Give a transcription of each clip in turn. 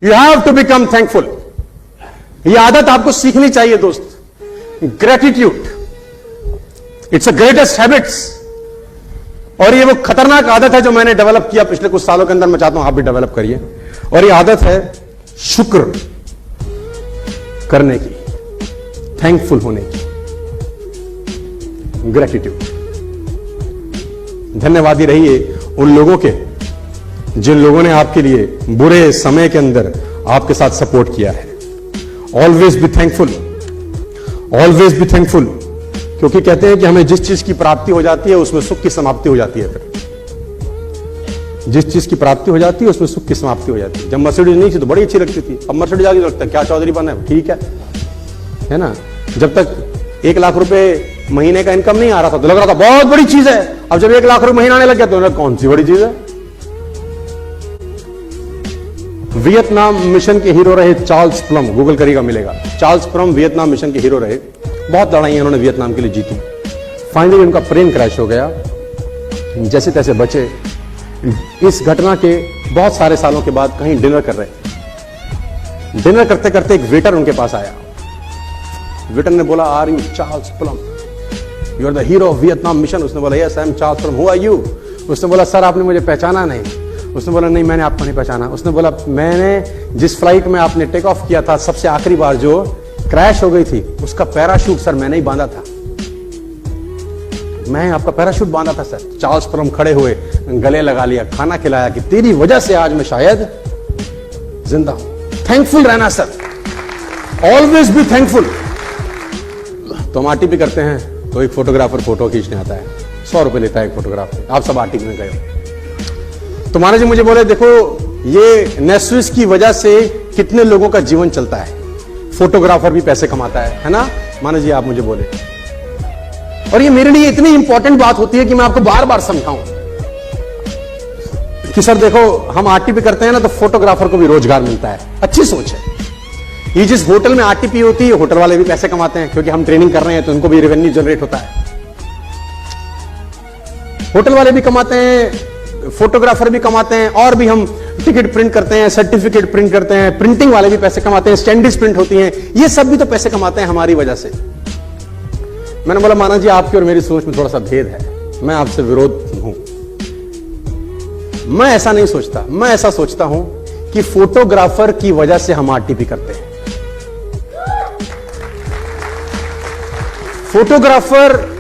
You have to become thankful. यह आदत आपको सीखनी चाहिए दोस्त। Gratitude, it's a greatest habits. और ये वो खतरनाक आदत है जो मैंने डेवलप किया पिछले कुछ सालों के अंदर। मैं चाहता हूं आप भी डेवलप करिए। और ये आदत है शुक्र करने की, थैंकफुल होने की, ग्रेटिट्यूड। धन्यवादी रहिए उन लोगों के जिन लोगों ने आपके लिए बुरे समय के अंदर आपके साथ सपोर्ट किया है। Always be thankful, always be thankful. क्योंकि कहते हैं कि हमें जिस चीज की प्राप्ति हो जाती है उसमें सुख की समाप्ति हो जाती है। फिर जिस चीज की प्राप्ति हो जाती है उसमें सुख की समाप्ति हो जाती है। जब मर्सिडीज नहीं थी तो बड़ी अच्छी लगती थी, अब मर्सिडीज आगे लगता है क्या चौधरी बना है, ठीक है ना। जब तक 1 लाख रुपए महीने का इनकम नहीं आ रहा था तो लग रहा था बहुत बड़ी चीज है। अब जब 1 लाख रुपए महीना आने लग गया तो कौन सी बड़ी चीज है। वियतनाम मिशन के हीरो रहे चार्ल्स प्लम, गूगल करिएगा मिलेगा। चार्ल्स प्लम वियतनाम मिशन के हीरो रहे। बहुत लड़ाइयां उन्होंने वियतनाम के लिए जीती। फाइनली उनका प्लेन क्रैश हो गया, जैसे तैसे बचे। इस घटना के बहुत सारे सालों के बाद कहीं डिनर कर रहे, डिनर करते करते एक वेटर उनके पास आया। वेटर ने बोला, are you Charles Plum, you are the hero of Vietnam mission. उसने बोला, yes I am Charles Plum, who are you. उसने बोला, सर आपने मुझे पहचाना नहीं। उसने बोला, नहीं मैंने आपको नहीं पहचाना। उसने बोला, मैंने जिस फ्लाइट में आपने टेक ऑफ किया था सबसे आखिरी बार जो क्रैश हो गई थी उसका पैराशूट सर मैंने ही बांधा था, मैं आपका पैराशूट बांधा था सर। चार्ल्स प्लम खड़े हुए, गले लगा लिया, खाना खिलाया कि तेरी वजह से आज मैं शायद जिंदा हूं। थैंकफुल रहना सर, ऑलवेज बी थैंकफुल। तो हम आरटीपी करते हैं तो एक फोटोग्राफर फोटो खींचने आता है, 100 रुपए लेता है एक फोटोग्राफर। आप सब आरटीपी में गए। तो माना जी मुझे बोले, देखो ये नेस्विस की वजह से कितने लोगों का जीवन चलता है, फोटोग्राफर भी पैसे कमाता है ना। माना जी आप मुझे बोले, और ये मेरे लिए इतनी इंपॉर्टेंट बात होती है कि मैं आपको बार बार समझाऊं कि सर देखो हम आरटीपी करते हैं ना तो फोटोग्राफर को भी रोजगार मिलता है। अच्छी सोच है। ये जिस होटल में आरटीपी होती है होटल वाले भी पैसे कमाते हैं, क्योंकि हम ट्रेनिंग कर रहे हैं तो उनको भी रेवेन्यू जनरेट होता है। होटल वाले भी कमाते हैं, फोटोग्राफर भी कमाते हैं, और भी हम टिकट प्रिंट करते हैं, सर्टिफिकेट प्रिंट करते हैं, प्रिंटिंग वाले भी पैसे कमाते हैं, स्टैंडीज प्रिंट होती हैं, ये सब भी तो पैसे कमाते हैं हमारी वजह से। मैंने बोला, माना जी आपकी और मेरी सोच में थोड़ा सा भेद है, मैं आपसे विरोध हूं। मैं ऐसा नहीं सोचता, मैं ऐसा सोचता हूं कि फोटोग्राफर की वजह से हम आरटीपी करते हैं। फोटोग्राफर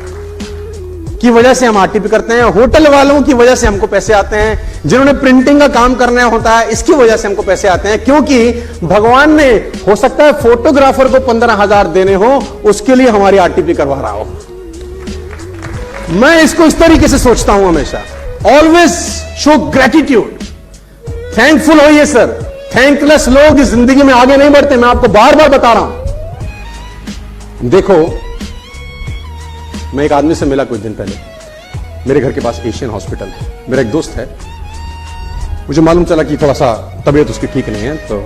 की वजह से हम आरटीपी करते हैं, होटल वालों की वजह से हमको पैसे आते हैं, जिन्होंने प्रिंटिंग का काम करना होता है इसकी वजह से हमको पैसे आते हैं। क्योंकि भगवान ने, हो सकता है फोटोग्राफर को 15,000 देने हो, उसके लिए हमारी आरटीपी करवा रहा हो। मैं इसको इस तरीके से सोचता हूं हमेशा। ऑलवेज शो ग्रेटिट्यूड, थैंकफुल होइए सर। थैंकलेस लोग इस जिंदगी में आगे नहीं बढ़ते, मैं आपको बार बार बता रहा हूं। देखो, मैं एक आदमी से मिला कुछ दिन पहले, मेरे घर के पास एशियन हॉस्पिटल है, मेरा एक दोस्त है। मुझे मालूम चला कि थोड़ा सा तबीयत उसकी ठीक नहीं है, तो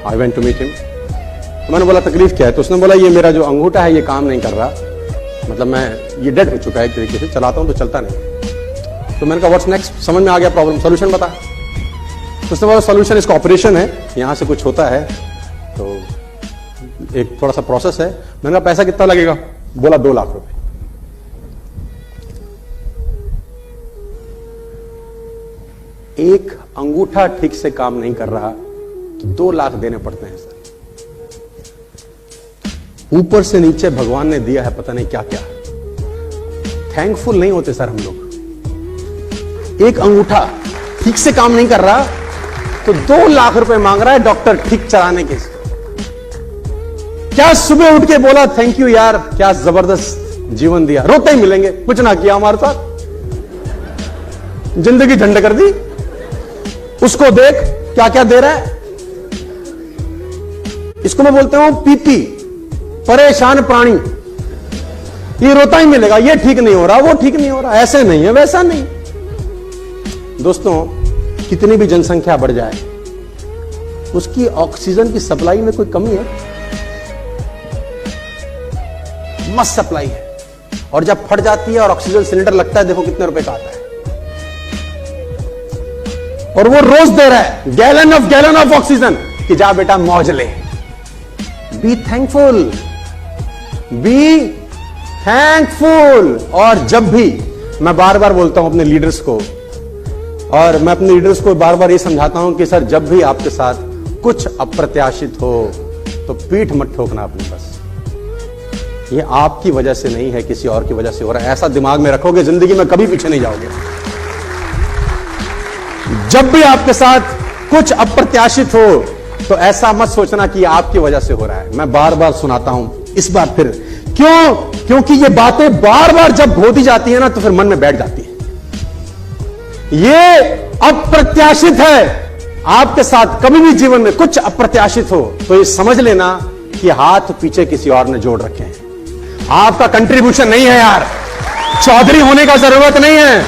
I went to meet him. तो मैंने बोला, तकलीफ क्या है? तो उसने बोला, ये मेरा जो अंगूठा है ये काम नहीं कर रहा, मतलब मैं ये डेड हो चुका है एक तरीके से, चलाता हूं तो चलता नहीं। तो मैंने कहा, व्हाट्स नेक्स्ट? समझ में आ गया प्रॉब्लम, सोल्यूशन बता। तो उसने बोला, सोल्यूशन इसका ऑपरेशन है, यहां से कुछ होता है तो एक थोड़ा सा प्रोसेस है। मैंने कहा, पैसा कितना लगेगा? बोला 2 लाख रुपए। एक अंगूठा ठीक से काम नहीं कर रहा तो 2 लाख देने पड़ते हैं सर। ऊपर से नीचे भगवान ने दिया है पता नहीं क्या क्या। थैंकफुल नहीं होते सर हम लोग। एक अंगूठा ठीक से काम नहीं कर रहा तो 2 लाख रुपए मांग रहा है डॉक्टर ठीक चलाने के। क्या सुबह उठ के बोला थैंक यू यार, क्या जबरदस्त जीवन दिया, रोते ही मिलेंगे, कुछ ना किया हमारे साथ, जिंदगी झंड कर दी। उसको देख क्या क्या दे रहा है। इसको मैं बोलता हूं पीपी, परेशान प्राणी। ये रोता ही मिलेगा, ये ठीक नहीं हो रहा, वो ठीक नहीं हो रहा, ऐसे नहीं है, वैसा नहीं। दोस्तों, कितनी भी जनसंख्या बढ़ जाए, उसकी ऑक्सीजन की सप्लाई में कोई कमी है? मस्त सप्लाई है। और जब फट जाती है और ऑक्सीजन सिलेंडर लगता है, देखो कितने रुपए का आता है। और वो रोज दे रहा है गैलन ऑफ ऑक्सीजन। कि जा बेटा मौज ले। Be thankful, be thankful. और जब भी मैं बार बार बोलता हूं अपने लीडर्स को, और मैं अपने लीडर्स को बार बार ये समझाता हूं कि सर जब भी आपके साथ कुछ अप्रत्याशित हो तो पीठ मत ठोकना अपनी। बस ये आपकी वजह से नहीं है, किसी और की वजह से हो रहा है। ऐसा दिमाग में रखोगे, जिंदगी में कभी पीछे नहीं जाओगे। जब भी आपके साथ कुछ अप्रत्याशित हो तो ऐसा मत सोचना कि आपकी वजह से हो रहा है। मैं बार बार सुनाता हूं, इस बार फिर क्यों? क्योंकि ये बातें बार बार जब होती जाती है ना तो फिर मन में बैठ जाती है। ये अप्रत्याशित है। आपके साथ कभी भी जीवन में कुछ अप्रत्याशित हो तो ये समझ लेना कि हाथ पीछे किसी और ने जोड़ रखे हैं। आपका कंट्रीब्यूशन नहीं है यार। चौधरी होने का जरूरत नहीं है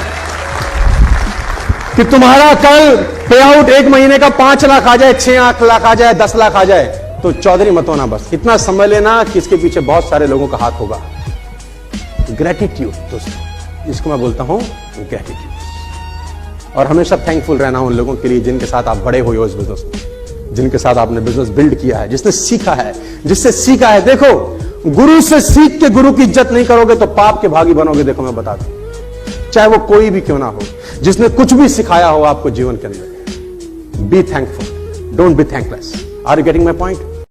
कि तुम्हारा कल पे आउट 1 महीने का 5 लाख आ जाए, 6 लाख आ जाए, 10 लाख आ जाए तो चौधरी मत होना। बस इतना समझ लेना कि इसके पीछे बहुत सारे लोगों का हाथ होगा। ग्रेटिट्यूड दोस्तों, इसको मैं बोलता हूं ग्रेटिट्यूड। और हमेशा थैंकफुल रहना उन लोगों के लिए जिनके साथ आप बड़े हुए हो इस बिजनेस में, जिनके साथ आपने बिजनेस बिल्ड किया है, जिसने सीखा है, जिससे सीखा है। देखो, गुरु से सीख के गुरु की इज्जत नहीं करोगे तो पाप के भागी बनोगे। देखो मैं बता दूं, चाहे वो कोई भी क्यों ना हो, जिसने कुछ भी सिखाया हो आपको जीवन के अंदर। Be thankful, don't be thankless. Are you getting my point?